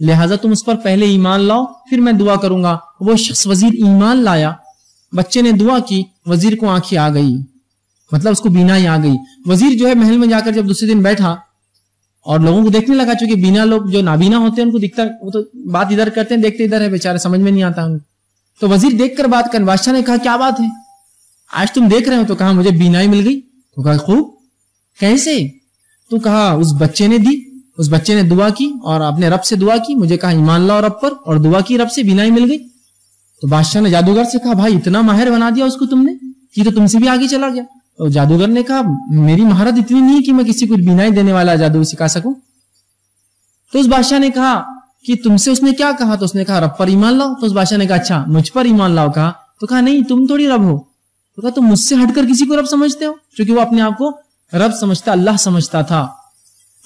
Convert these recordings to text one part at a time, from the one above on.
لہٰذا تم اس پر پہلے ایمان لاؤ پھر میں دعا کروں گا. وہ شخص وزیر ایمان لایا, بچے نے دعا کی, وزیر کو آنکھیں آ گئی, مطلب اس کو بینائی آ گئی. وزیر جو ہے محل میں جا کر جب دوسرے دن بیٹھا اور لوگوں کو دیکھنے لگا, چونکہ بینا لوگ جو نابینا ہوتے ہیں ان کو دکھتا, وہ تو بات ادھر کرتے ہیں دیکھتے ادھر ہے, بیچارے سمجھ میں نہیں آتا ان کو. تو وزیر دیکھ کر بات کر, بادشاہ نے کہا کیا بات ہے آج تم دیکھ رہے ہو؟ تو کہا مجھے بینائی مل گئی. تو کہا خوب, کیسے؟ تو کہا اس بچے نے دی, اس بچے نے دعا کی اور اپنے رب سے دعا کی, مجھے کہا ایمان لاؤ رب پر, اور دعا کی رب سے, بینائی مل گئی. تو بادشاہ نے جادوگر سے کہا بھائی اتنا ماہر بنا دیا اس کو تم نے کہ تو تم سے بھی آگے چلا گیا. تو جادوگر نے کہا میری مہارت اتنی نہیں کہ میں کسی کو بینائی دینے والا جادو سکھا سکوں. تو اس بادشاہ نے کہا کہ تم سے اس نے کیا کہا؟ تو اس نے کہا رب پر ایمان لاؤ. تو اس بادشاہ نے کہا اچھا مجھ پر ایمان لاؤ کہا. تو کہا نہیں تم تھوڑی رب ہو. تو کہا تم مجھ سے ہٹ کر کسی کو رب سمجھتے ہو؟ کیونکہ وہ اپنے آپ کو رب سمجھتا, اللہ سمجھتا تھا.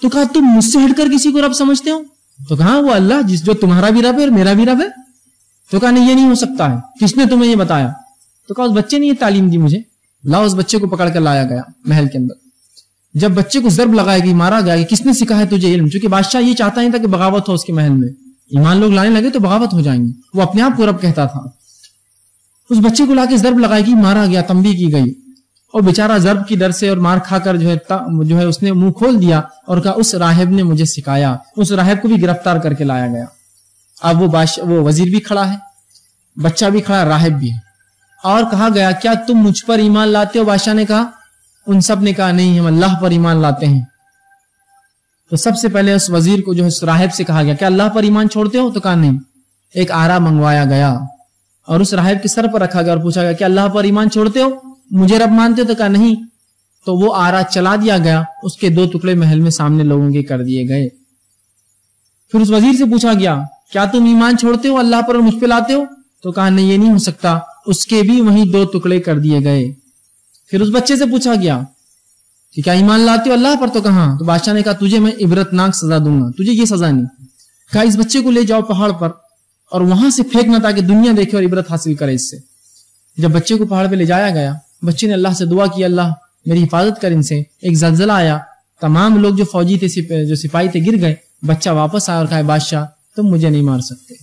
تو کہا تم مجھ سے ہٹ کر کسی کو رب سمجھتے ہو؟ تو کہا وہ اللہ جس جو تمہارا بھی رب ہے اور میرا بھی رب ہے. تو کہا نہیں یہ نہیں ہو سکتا ہے, کس نے تمہیں یہ بتایا؟ تو کہا اس بچے نے یہ تعلیم دی مجھے. لاؤ اس بچے کو پکڑ کر لایا گیا محل کے اندر. جب بچے کو ضرب لگایا گئی, مارا گیا کہ کس نے سکھایا تجھے علم, چونکہ بادشاہ یہ چاہتا نہیں تھا کہ بغاوت ہو اس کے محل میں, ایمان لوگ لانے لگے تو بغاوت ہو جائیں گے, وہ اپنے آپ کو رب کہتا تھا. اس بچے کو لا کے ضرب لگائی گئی, مارا گیا, تنبیہ کی گئی, اور بیچارہ ضرب کی ڈر سے اور مار کھا کر جو ہے اس نے منہ کھول دیا اور کہا اس راہب نے مجھے سکھایا. اس راہب کو بھی گرفتار کر کے لایا گیا. اب وہ وزیر بھی کھڑا ہے, بچہ بھی کھڑا ہے, راہب بھی ہے, اور کہا گیا کیا تم مجھ پر ایمان لاتے ہو؟ بادشاہ نے کہا, ان سب نے کہا نہیں ہم اللہ پر ایمان لاتے ہیں. تو سب سے پہلے اس وزیر کو جو ہے اس راہب سے کہا گیا کیا اللہ پر ایمان چھوڑتے ہو؟ تو کہا نہیں. ایک آرا منگوایا گیا اور اس راہب کے سر پر رکھا گیا اور پوچھا گیا کیا اللہ پر ایمان چھوڑتے ہو, مجھے رب مانتے ہو؟ تو کہا نہیں. تو وہ آرا چلا دیا گیا, اس کے 2 ٹکڑے محل میں سامنے لوگوں کے کر دیے گئے. پھر اس وزیر سے پوچھا گیا کیا تم ایمان چھوڑتے ہو اللہ پر اور مجھ پہ لاتے ہو؟ تو کہا نہیں یہ نہیں ہو سکتا, اس کے بھی وہیں 2 ٹکڑے کر دیے گئے. پھر اس بچے سے پوچھا گیا کہ کیا ایمان لاتے ہو اللہ پر؟ تو کہاں. تو بادشاہ نے کہا تجھے میں عبرتناک سزا دوں گا, تجھے یہ سزا نہیں. کہا اس بچے کو لے جاؤ پہاڑ پر اور وہاں سے پھینکنا تاکہ دنیا دیکھے اور عبرت حاصل کرے اس سے. جب بچے کو پہاڑ پہ لے جایا گیا, بچے نے اللہ سے دعا کی اللہ میری حفاظت کر ان سے. ایک زلزلہ آیا, تمام لوگ جو فوجی تھے جو سپاہی تھے گر گئے. بچہ واپس آیا اور کہا بادشاہ تم مجھے نہیں مار سکتے,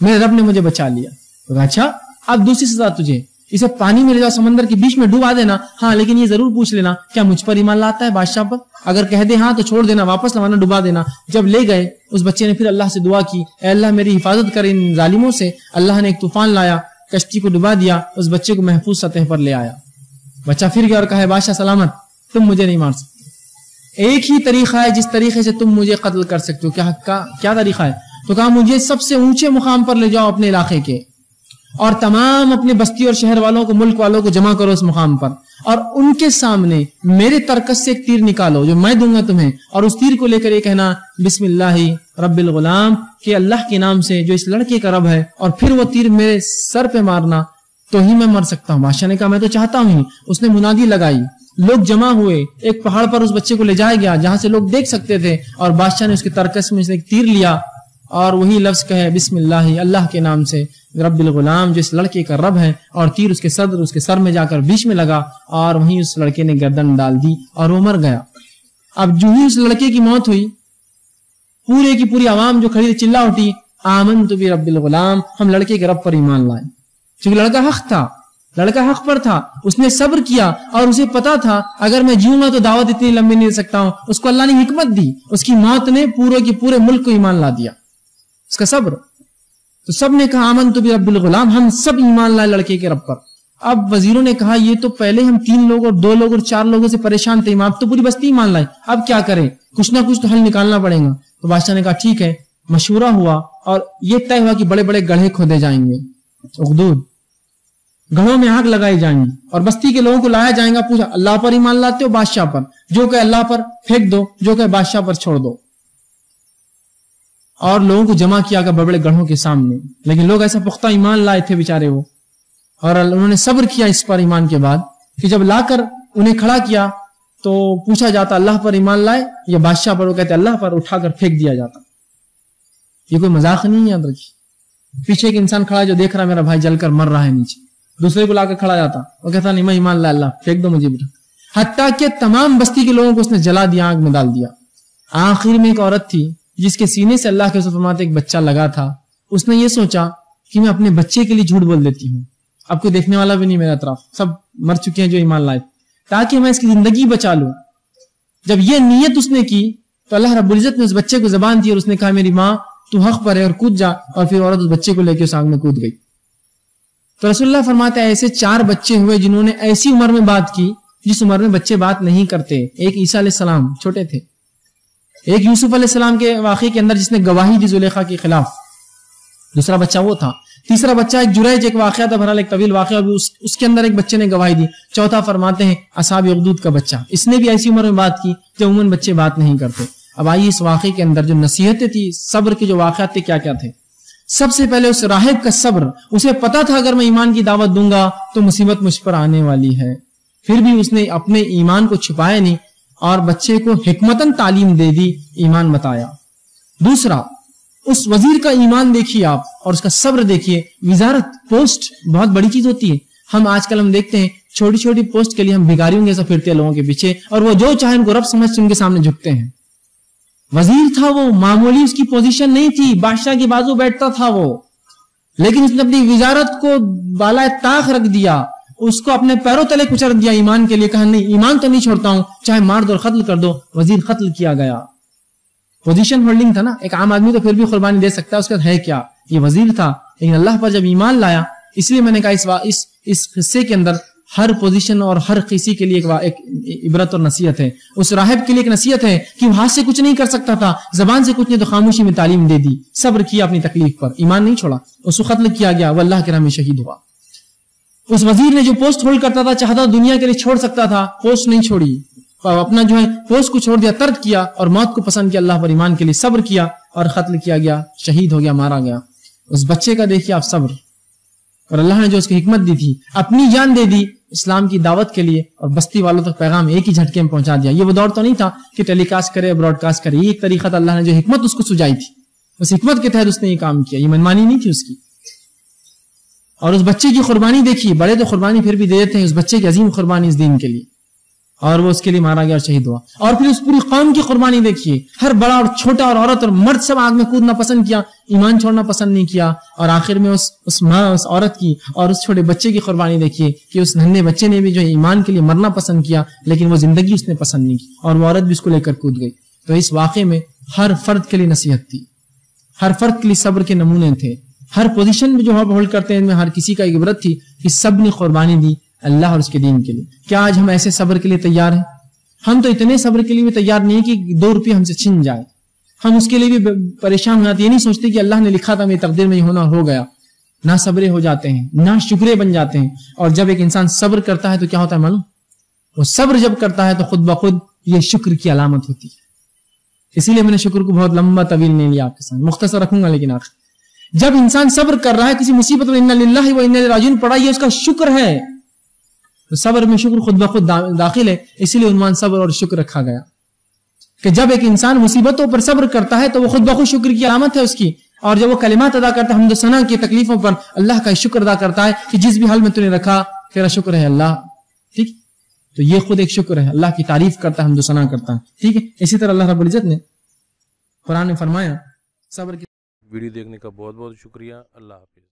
میرے رب نے مجھے بچا لیا. تو کہا اچھا اب دوسری سزا تجھے, اسے پانی میں لے جاؤ, سمندر کے بیچ میں ڈوبا دینا, ہاں لیکن یہ ضرور پوچھ لینا کیا مجھ پر ایمان لاتا ہے بادشاہ پر. اگر کہہ دے ہاں تو چھوڑ دینا, واپس نہ ڈبا دینا. جب لے گئے اس بچے نے پھر اللہ سے دعا کی اے اللہ میری حفاظت کر ان ظالموں سے. اللہ نے ایک طوفان لایا, کشتی کو ڈبا دیا, اس بچے کو محفوظ سطح پر لے آیا. بچہ پھر گیا اور کہا بادشاہ سلامت, تم مجھے نہیں مار سکتے. ایک ہی طریقہ ہے جس طریقے سے تم مجھے قتل کر سکتے ہو. کیا طریقہ ہے؟ تو کہا مجھے سب سے اونچے مقام پر لے جاؤ اپنے علاقے کے, اور تمام اپنے بستی اور شہر والوں کو, ملک والوں کو جمع کرو اس مقام پر, اور ان کے سامنے میرے ترکش سے ایک تیر نکالو جو میں دوں گا تمہیں, اور اس تیر کو لے کر یہ کہنا بسم اللہ رب الغلام, کہ اللہ کے نام سے جو اس لڑکے کا رب ہے, اور پھر وہ تیر میرے سر پہ مارنا تو ہی میں مر سکتا ہوں. بادشاہ نے کہا میں تو چاہتا ہوں. اس نے منادی لگائی, لوگ جمع ہوئے, ایک پہاڑ پر اس بچے کو لے جایا گیا جہاں سے لوگ دیکھ سکتے تھے, اور بادشاہ نے اس کے ترکش میں سے ایک تیر لیا اور وہی لفظ کہے بسم اللہ, اللہ کے نام سے رب الغلام جو اس لڑکے کا رب ہے, اور تیر اس کے سر میں جا کر بیچ میں لگا, اور وہیں اس لڑکے نے گردن ڈال دی اور وہ مر گیا. اب جو ہی اس لڑکے کی موت ہوئی, پورے کی پوری عوام جو کھڑی چلا اٹھی آمنت برب الغلام, ہم لڑکے کے رب پر ایمان لائے. کیونکہ لڑکا حق تھا, لڑکا حق پر تھا, اس نے صبر کیا, اور اسے پتا تھا اگر میں جیوں گا تو دعوت اتنی لمبی نہیں دے سکتا ہوں. اس کو اللہ نے حکمت دی, اس کی موت نے پورے کے پورے ملک کو ایمان لا دیا, اس کا صبر. تو سب نے کہا آمنت برب الغلام, ہم سب ایمان لائے لڑکے کے رب پر. اب وزیروں نے کہا یہ تو پہلے ہم 3 لوگ اور 2 لوگ اور 4 لوگوں سے پریشان تھے, اب تو پوری بستی ایمان لائے, اب کیا کریں, کچھ نہ کچھ تو حل نکالنا پڑے گا. تو بادشاہ نے کہا ٹھیک ہے. مشورہ ہوا اور یہ طے ہوا کہ بڑے بڑے گڑھے کھودے جائیں گے, اخدود گڑھوں میں آگ لگائی جائیں گی, اور بستی کے لوگوں کو لایا جائے گا, پوچھا اللہ پر ایمان لاتے ہو بادشاہ پر, جو کہ اللہ پر پھینک دو, جو کہ بادشاہ پر چھوڑ دو. اور لوگوں کو جمع کیا گیا بڑے بڑے گڑھوں کے سامنے, لیکن لوگ ایسا پختہ ایمان لائے تھے بیچارے وہ, اور انہوں نے صبر کیا اس پر ایمان کے بعد, کہ جب لا کر انہیں کھڑا کیا تو پوچھا جاتا اللہ پر ایمان لائے یا بادشاہ پر, وہ کہتے اللہ پر, اٹھا کر پھینک دیا جاتا. یہ کوئی مذاق نہیں ہے, یاد رکھیے. پیچھے ایک انسان کھڑا جو دیکھ رہا میرا بھائی جل کر مر رہا ہے نیچے, دوسرے کو لا کر کھڑا جاتا, وہ کہتا نہیں میں ایمان لا, اللہ پھینک دو مجھے بھی. حتیٰ کہ تمام بستی کے لوگوں کو اس نے جلا دیا, آگ میں ڈال دیا. آخر میں ایک عورت تھی جس کے سینے سے اللہ کے رسول فرماتے ایک بچہ لگا تھا، اس نے یہ سوچا کہ میں اپنے بچے کے لیے جھوٹ بول دیتی ہوں، اب کوئی دیکھنے والا بھی نہیں میرے اطراف، سب مر چکے ہیں جو ایمان لائے، تاکہ میں اس کی زندگی بچا لوں۔ جب یہ نیت اس نے کی تو اللہ رب العزت نے اس بچے کو زبان دی اور اس نے کہا میری ماں تو حق پر ہے اور کود جا، اور پھر عورت اس بچے کو لے کے اس آگ میں کود گئی۔ تو رسول اللہ فرماتے ہیں ایسے 4 بچے ہوئے جنہوں نے ایسی عمر میں بات کی جس عمر میں بچے بات نہیں کرتے۔ ایک عیسیٰ علیہ السلام چھوٹے تھے، ایک یوسف علیہ السلام کے واقعے کے اندر جس نے گواہی دی زلیخا کے خلاف، دوسرا بچہ وہ تھا۔ تیسرا بچہ ایک جریج، ایک واقعہ تھا، بہرحال ایک طویل واقعہ، اس کے اندر ایک بچے نے گواہی دی۔ چوتھا فرماتے ہیں اصحاب اخدود کا بچہ، اس نے بھی ایسی عمر میں بات کی کہ عموماً بچے بات نہیں کرتے۔ اب آئیے اس واقعے کے اندر جو نصیحتیں تھی، صبر کے جو واقعات تھے، کیا کیا تھے۔ سب سے پہلے اس راہب کا صبر، اسے پتا تھا اگر میں ایمان کی دعوت دوں گا تو مصیبت مجھ پر آنے والی ہے، پھر بھی اس نے اپنے ایمان کو چھپایا نہیں اور بچے کو حکمتاً تعلیم دے دی، ایمان بتایا۔ دوسرا، اس وزیر کا ایمان دیکھیے آپ اور اس کا صبر دیکھیے۔ وزارت، پوسٹ بہت بڑی چیز ہوتی ہے۔ ہم آج کل ہم دیکھتے ہیں چھوٹی چھوٹی پوسٹ کے لیے ہم بھکاریوں جیسا پھرتے ہیں لوگوں کے پیچھے، اور وہ جو چاہے ان کو رب سمجھ ان کے سامنے جھکتے ہیں۔ وزیر تھا وہ، معمولی اس کی پوزیشن نہیں تھی، بادشاہ کے بازو بیٹھتا تھا وہ، لیکن اس نے اپنی وزارت کو بالائے طاق رکھ دیا، اس کو اپنے پیروں تلے کچل دیا ایمان کے لیے، کہا نہیں ایمان تو نہیں چھوڑتا ہوں، چاہے مار دو اور قتل کر دو۔ وزیر قتل کیا گیا۔ پوزیشن ہولڈنگ تھا نا، ایک عام آدمی تو پھر بھی قربانی دے سکتا ہے، اس کا ہے کیا، یہ وزیر تھا، لیکن اللہ پر جب ایمان لایا، اس لیے میں نے کہا اس قصے کے اندر ہر پوزیشن اور ہر کسی کے لیے ایک عبرت اور نصیحت ہے۔ اس راہب کے لیے ایک نصیحت ہے کہ وہ ہاتھ سے کچھ نہیں کر سکتا تھا، زبان سے کچھ نہیں تو خاموشی میں تعلیم دے دی، صبر کیا اپنی تکلیف پر، ایمان نہیں چھوڑا، اس کو قتل کیا گیا، وہ اللہ کے راہ میں شہید ہوا۔ اس وزیر نے جو پوسٹ ہولڈ کرتا تھا، چاہتا دنیا کے لیے چھوڑ سکتا تھا، پوسٹ نہیں چھوڑی، اپنا جو ہے پوسٹ کو چھوڑ دیا، ترک کیا اور موت کو پسند کیا، اللہ پر ایمان کے لیے صبر کیا اور قتل کیا گیا، شہید ہو گیا، مارا گیا۔ اس بچے کا دیکھیے آپ صبر، اور اللہ نے جو اس کی حکمت دی تھی، اپنی جان دے دی اسلام کی دعوت کے لیے، اور بستی والوں تک پیغام ایک ہی جھٹکے میں پہنچا دیا۔ یہ وہ دور تو نہیں تھا کہ ٹیلی کاسٹ کرے، براڈ کاسٹ کرے، یہ ایک طریقہ تھا، اللہ نے جو حکمت اس کو سجائی تھی، اس حکمت کے تحت اس نے یہ کام کیا، یہ منمانی نہیں تھی اس کی۔ اور اس بچے کی قربانی دیکھیے، بڑے تو قربانی پھر بھی دے دیتے ہیں، اس بچے کی عظیم قربانی اس دین کے لیے، اور وہ اس کے لیے مارا گیا اور شہید ہوا۔ اور پھر اس پوری قوم کی قربانی دیکھیے، ہر بڑا اور چھوٹا اور عورت اور مرد سب آگ میں کودنا پسند کیا، ایمان چھوڑنا پسند نہیں کیا، اور آخر میں اس ماں، اس عورت کی اور اس چھوٹے بچے کی قربانی دیکھیے کہ اس ننھے بچے نے بھی جو ایمان کے لیے مرنا پسند کیا، لیکن وہ زندگی اس نے پسند نہیں کی، اور وہ عورت بھی اس کو لے کر کود گئی۔ تو اس واقعے میں ہر فرد کے لیے نصیحت تھی، ہر فرد کے لیے صبر کے نمونے تھے، ہر پوزیشن میں جو ہم ہولڈ کرتے ہیں ان میں ہر کسی کا ایک عبرت تھی کہ سب نے قربانی دی اللہ اور اس کے دین کے لیے۔ کیا آج ہم ایسے صبر کے لیے تیار ہیں؟ ہم تو اتنے صبر کے لیے بھی تیار نہیں کہ 2 روپے ہم سے چھن جائے، ہم اس کے لیے بھی پریشان ہو جاتے، یہ نہیں سوچتے کہ اللہ نے لکھا تھا میری تقدیر میں یہ ہونا ہو گیا، نہ صبرے ہو جاتے ہیں، نہ شکرے بن جاتے ہیں۔ اور جب ایک انسان صبر کرتا ہے تو کیا ہوتا ہے معلوم؟ وہ صبر جب کرتا ہے تو خود بخود یہ شکر کی علامت ہوتی ہے۔ اسی لیے میں نے شکر کو بہت لمبا طویل نہیں لیا، آپ کے ساتھ مختصر رکھوں گا، لیکن آخر جب انسان صبر کر رہا ہے کسی مصیبت میں، انا للہ و انا الیہ راجعون پڑھا، یہ اس کا شکر ہے، تو صبر میں شکر خود بخود داخل ہے، اسی لیے عنوان صبر اور شکر رکھا گیا کہ جب ایک انسان مصیبتوں پر صبر کرتا ہے تو وہ خود بخود شکر کی علامت ہے اس کی، اور جب وہ کلمات ادا کرتا ہے حمد و ثنا کی تکلیفوں پر اللہ کا شکر ادا کرتا ہے کہ جس بھی حال میں تو نے رکھا تیرا شکر ہے اللہ، ٹھیک، تو یہ خود ایک شکر ہے، اللہ کی تعریف کرتا ہے، حمد و ثنا کرتا ہے، ٹھیک ہے۔ اسی طرح اللہ رب العزت نے قرآن میں فرمایا صبر کی۔ ویڈیو دیکھنے کا بہت بہت شکریہ، اللہ حافظ۔